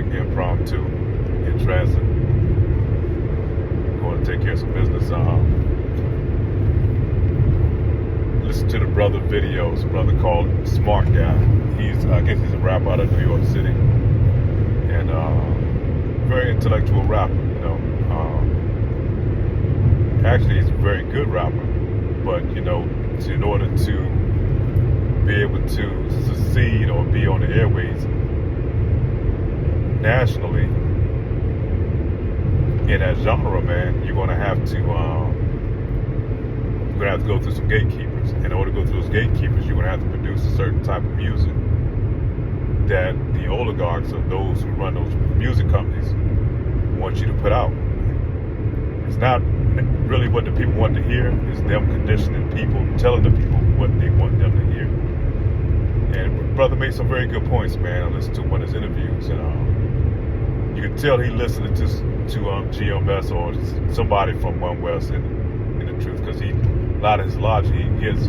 quick impromptu in transit. Going to take care of some business. Listen to the brother videos. Brother called Smart Guy. I guess he's a rapper out of New York City, and very intellectual rapper. Actually, he's a very good rapper. But in order to be able to succeed or be on the airways nationally in that genre, man, you're gonna have to go through some gatekeepers. In order to go through those gatekeepers, you're gonna have to produce a certain type of music that the oligarchs or those who run those music companies want you to put out. It's not really what the people want to hear. It's them conditioning people, telling the people what they want them to hear. And brother made some very good points, man. I listened to one of his interviews, and you can tell he listened to GMS or somebody from One West in the truth, because a lot of his logic, he has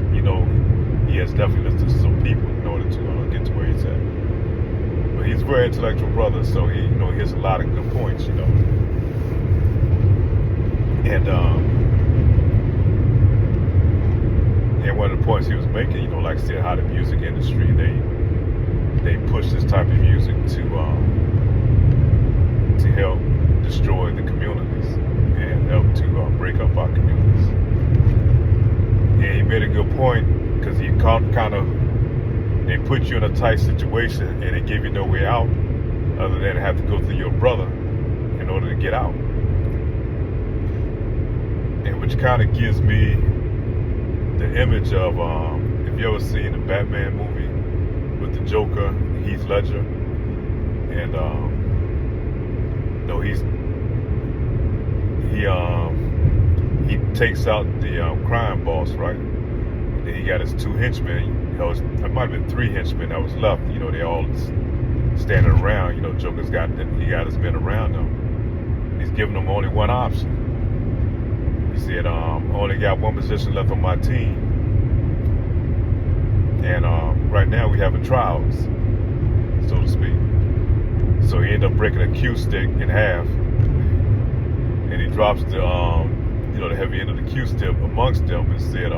definitely listened to some people in order to get to where he's at. But he's a very intellectual brother, so he has a lot of good points, And one of the points he was making, like I said, how the music industry, they push this type of music to help destroy the communities and help to break up our communities. And he made a good point, because he they put you in a tight situation and they give you no way out other than have to go through your brother in order to get out. And which kind of gives me the image of, if you ever seen the Batman movie with the Joker, Heath Ledger, and he takes out the crime boss, right? And then he got his two henchmen. There might have been three henchmen that was left. They all standing around. Joker's got his men around him. He's giving them only one option. He said, only got one position left on my team. And right now we having trials, so to speak. So he ended up breaking a cue stick in half. And he drops the heavy end of the cue stick amongst them and said,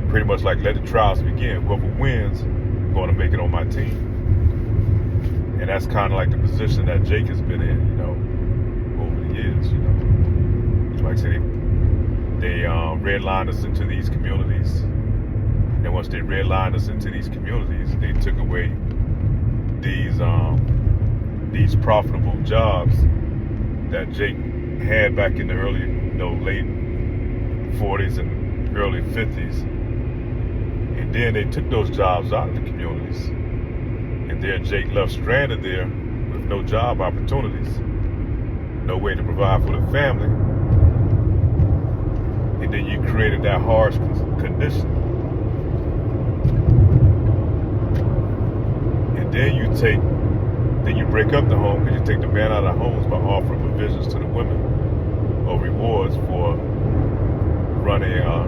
pretty much like, let the trials begin. Whoever wins, going to make it on my team. And that's kind of like the position that Jake has been in, over the years, Like I said, they redlined us into these communities. And once they redlined us into these communities, they took away these profitable jobs that Jake had back in the early, late 40s and early 50s. And then they took those jobs out of the communities. And there Jake left stranded there with no job opportunities, no way to provide for the family. And then you created that harsh condition. And then you break up the home, because you take the man out of the homes by offering provisions to the women or rewards for running a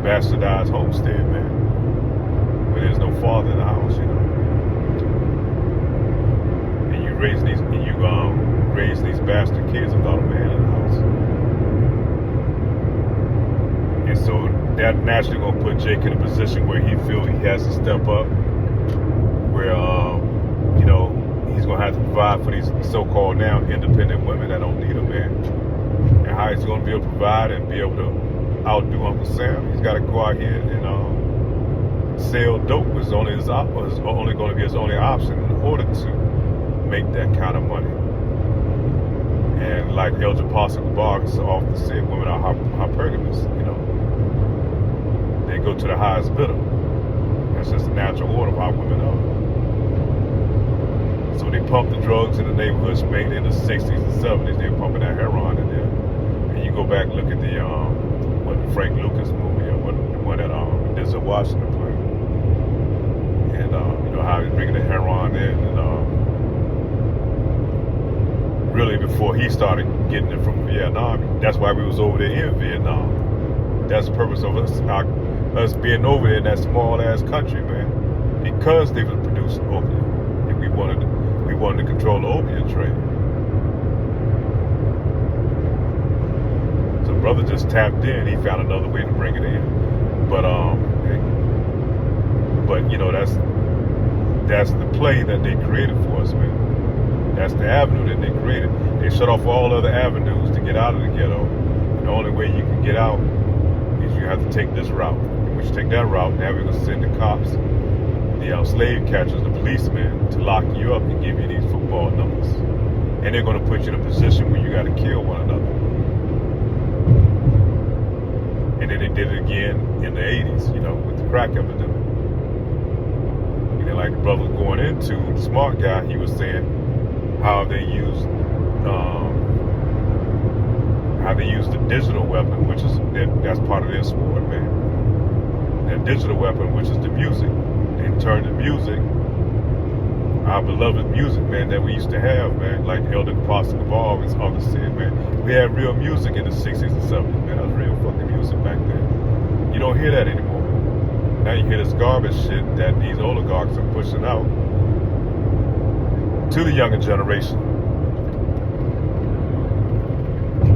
bastardized homestead, man, where there's no father in the house, And you raise these bastard kids without a man in the house. And so that naturally gonna put Jake in a position where he feels he has to step up, where he's gonna have to provide for these so-called now independent women that don't need a man. And how he's gonna be able to provide and be able to outdo Uncle Sam? He's got to go out here and sell dope. Is only going to be his only option in order to make that kind of money. And like Elder Apostle Barks often said, women are hypergamous. They go to the highest bidder. That's just the natural order of how women are. So they pump the drugs in the neighborhoods, mainly in the 60s and 70s. They were pumping that heroin in there. And you go back and look at the Frank Lucas movie, or the one that Denzel Washington played. And how he's bringing the heroin in, and really before he started getting it from Vietnam. That's why we was over there in Vietnam. That's the purpose of us being over there in that small ass country, man. Because they were producing opium. They we wanted to control the opiate trade. So brother just tapped in. He found another way to bring it in. But you know, that's the play that they created for us, man. That's the avenue that they created. They shut off all other avenues to get out of the ghetto. And the only way you can get out is you have to take this route. And when you take that route, now we're going to send the cops, the slave catchers, the policemen, to lock you up and give you these football numbers. And they're going to put you in a position where you got to kill one another. And then they did it again in the 80s, you know, with the crack epidemic. And then like the brother going into, the smart guy, he was saying how they used the digital weapon, which is that's part of their sport, man. That digital weapon, which is the music. They turned the music, our beloved music, man, that we used to have, man, like Elder Apostle Cabal and others said, man. We had real music in the 60s and 70s, man. That was real fucking music back then. You don't hear that anymore. Now you hear this garbage shit that these oligarchs are pushing out to the younger generation.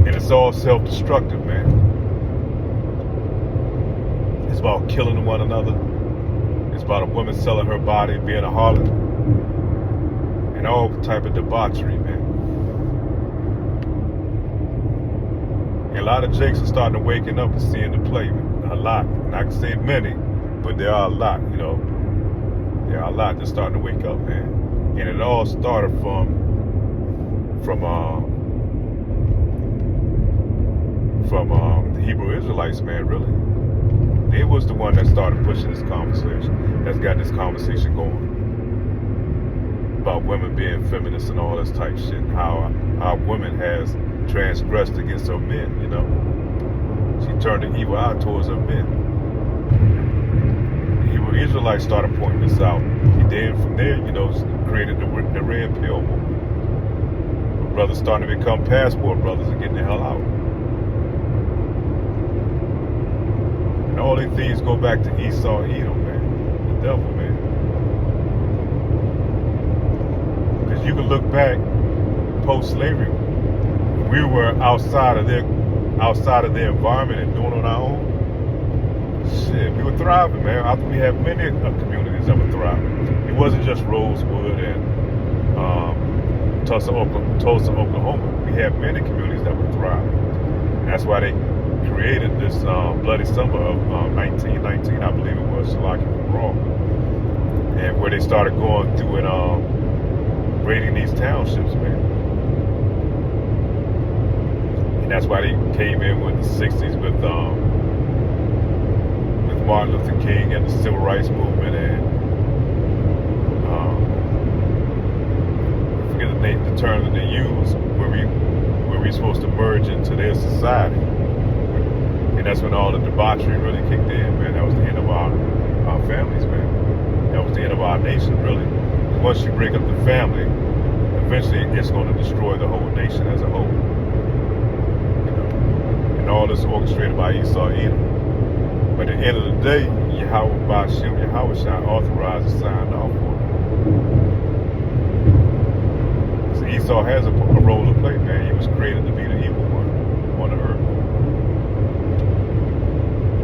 And it's all self-destructive, man. It's about killing one another. It's about a woman selling her body, being a harlot, and all type of debauchery, man. And a lot of jakes are starting to waking up and seeing the play, man. A lot. And I can say many, but there are a lot, you know. There are a lot that's starting to wake up, man. And it all started from the Hebrew Israelites, man, really. They was the one that started pushing this conversation, that's got this conversation going. About women being feminists and all this type shit, how our women has transgressed against her men, you know. She turned an evil eye towards her men. The Hebrew Israelites started pointing this out. And then from there, you know, created the red pill movement. Brothers starting to become passport brothers and getting the hell out. And all these things go back to Esau and Edom, man. The devil, man. Because you can look back post-slavery, we were outside of their environment and doing on our own. Shit, we were thriving, man. I think we have many communities that were thriving. It wasn't just Rosewood and Tulsa, Oklahoma. We have many communities that were thriving. And that's why they created this bloody summer of 1919, I believe it was, Shalaki from Raw. And where they started going through and raiding these townships, man. And that's why they came in with the 60s with Martin Luther King and the Civil Rights Movement, and I forget the term that they use, where we're supposed to merge into their society. And that's when all the debauchery really kicked in, man. That was the end of our families, man. That was the end of our nation, really. Once you break up the family, eventually it's going to destroy the whole nation as a whole. You know? And all this orchestrated by Esau and Edom. But at the end of the day, Yahweh Ba'Shem, Yahweh Shai authorized and signed off for it. So Esau has a role to play, man. He was created to be the evil one on the earth.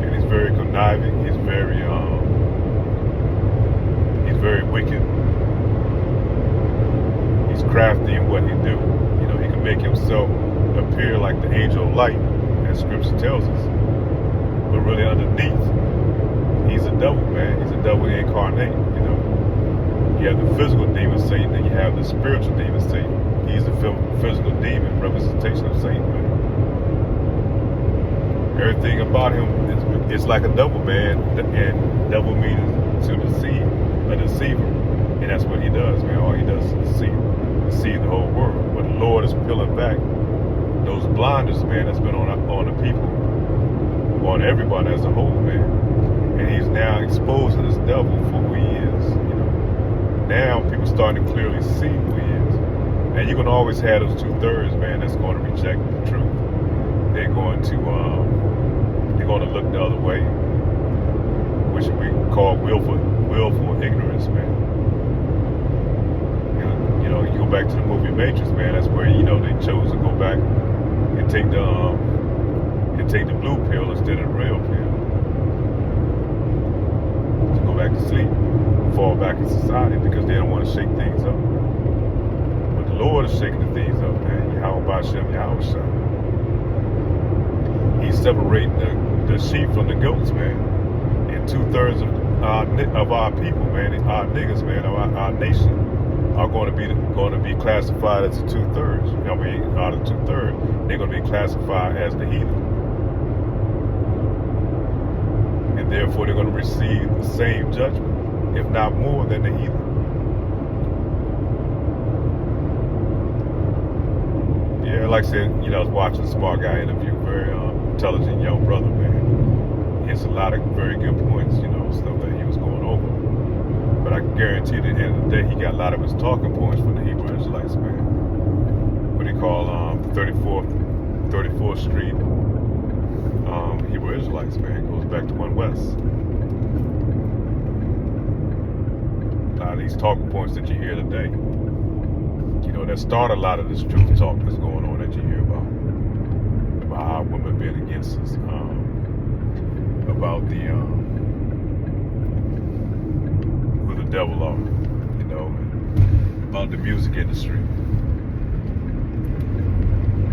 And he's very conniving. He's very wicked. He's crafty in what he do. You know, he can make himself appear like the angel of light, as Scripture tells us. But really underneath, he's a devil, man. He's a devil incarnate, you know. You have the physical demon Satan, and you have the spiritual demon Satan. He's the physical demon representation of Satan, man. Everything about him is like a devil, man. And devil means to deceive, a deceiver. And that's what he does, man. All he does is deceive the whole world. But the Lord is peeling back those blinders, man, that's been on the people, on everybody as a whole, man. And he's now exposing this devil for who he is, you know. Now people starting to clearly see who he is. And you're going to always have those 2/3, man, that's going to reject the truth. They're going to look the other way, which we call willful ignorance, man. back to the movie Matrix, man, that's where, you know, they chose to go back and take the blue pill instead of the red pill. To go back to sleep, fall back in society because they don't want to shake things up. But the Lord is shaking the things up, man. Yahweh Bashem, Yahweh Shah. He's separating the sheep from the goats, man. And 2/3 of our people, man, our niggas, man, our nation, are going to be classified as the 2/3. You know what I mean? Out of 2/3, they're going to be classified as the heathen, and therefore they're going to receive the same judgment, if not more than the heathen. Yeah, like I said, you know, I was watching a smart guy interview, very intelligent young brother, man. He has a lot of very good points, you know, stuff that he was going over. But I can guarantee that at the end of the day, he got a lot of his talking points from the Hebrew Israelites, man. What they call 34th Street Hebrew Israelites, man. It goes back to One West. A lot of these talking points that you hear today, you know, that start a lot of this truth talk that's going on that you hear about how women being against us, about the who the devil are, you know, about the music industry.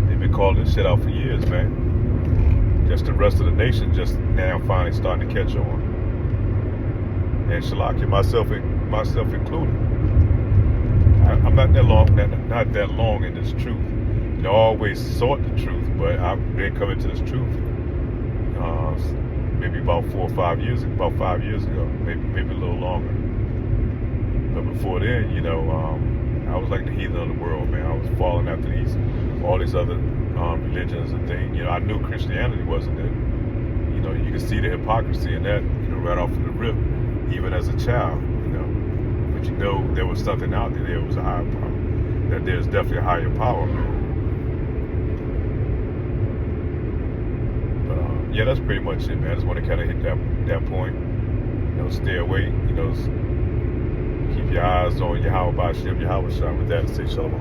They've been calling this shit out for years, man. Just the rest of the nation just now finally starting to catch on. And Shalaki, myself included. I'm not that long in this truth. You know, I always sought the truth, but I've been coming to this truth maybe about 4 or 5 years ago, maybe a little longer. But before then, you know, I was like the heathen of the world, man. I was falling after all these other religions and things. You know, I knew Christianity wasn't it. You know, you can see the hypocrisy in that, you know, right off of the rip, even as a child, you know. But you know, there was something out there. There was a higher power. That there's definitely a higher power, man. Yeah, that's pretty much it, man. I just want to kind of hit that point. You know, stay away. You know, keep your eyes on Yahweh Bashem, Yahweh Shah. With that, say shalom.